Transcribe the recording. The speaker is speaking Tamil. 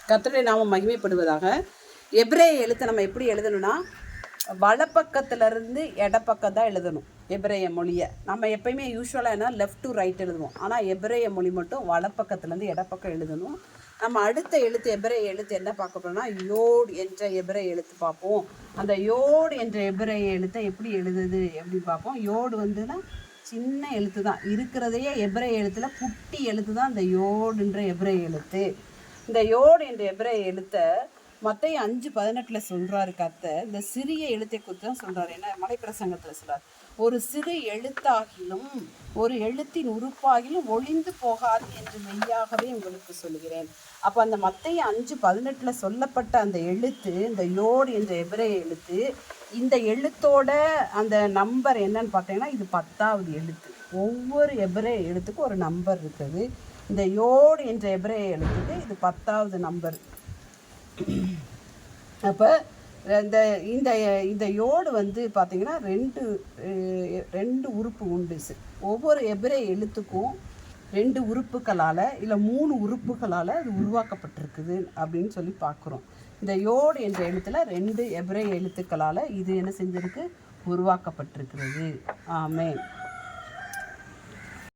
கர்த்தருடைய நாமம் மகிமைப்படுவதாக. எபிரேய எழுத்தை நம்ம எப்படி எழுதணும்னா, வலப்பக்கத்துலேருந்து இடப்பக்கம் தான் எழுதணும். எபிரேய மொழியை நம்ம எப்பயுமே யூஸ்வலாக என்ன லெஃப்ட் டு ரைட் எழுதுவோம். ஆனால் எபிரேய மொழி மட்டும் வலப்பக்கத்துலேருந்து இடப்பக்கம் எழுதணும். நம்ம அடுத்த எழுத்து எபிரேய எழுத்து என்ன பார்க்க போகிறோம்னா, யோட் என்ற எபிரேய எழுத்து பார்ப்போம். அந்த யோட் என்ற எபிரேய எழுத்தை எப்படி எழுதுது எப்படின்னு பார்ப்போம். யோடு வந்துன்னா சின்ன எழுத்து தான் இருக்கிறதையே. எபிரேய எழுத்தில் குட்டி எழுத்து தான் இந்த யோடுன்ற எபிரேய எழுத்து. இந்த யோடு என்ற எபிரேய எழுத்தை மத்தேயு 5:18 சொல்கிறாரு கர்த்தர். இந்த சிறிய எழுத்தை குறித்து தான் சொல்கிறார். என்ன மலைப்பிரசங்கத்தில் சொல்கிறார், ஒரு சிறு எழுத்தாகிலும் ஒரு எழுத்தின் உறுப்பாகிலும் ஒளிந்து போகாது என்று மெய்யாகவே உங்களுக்கு சொல்கிறேன். அப்போ அந்த மத்தேயு 5:18 சொல்லப்பட்ட அந்த எழுத்து, இந்த யோடு என்ற எபிரேய எழுத்து, இந்த எழுத்தோட அந்த நம்பர் என்னன்னு பார்த்தீங்கன்னா, இது 10வது எழுத்து. ஒவ்வொரு எபிரேய எழுத்துக்கும் ஒரு நம்பர் இருக்குது. இந்த யோடு என்ற எபிரேய எழுத்துக்கு இது 10வது நம்பர். அப்போ இந்த இந்த இந்த யோடு வந்து பார்த்திங்கன்னா ரெண்டு உறுப்பு உண்டு. ஒவ்வொரு எபிரேய எழுத்துக்கும் 2 உறுப்புகளால் இல்லை 3 உறுப்புகளால் அது உருவாக்கப்பட்டிருக்குது அப்படின்னு சொல்லி பார்க்குறோம். இந்த யோடு என்ற எழுத்தில் 2 எபிரேய எழுத்துக்களால் இது என்ன செஞ்சிருக்கு, உருவாக்கப்பட்டிருக்கிறது. ஆமென்.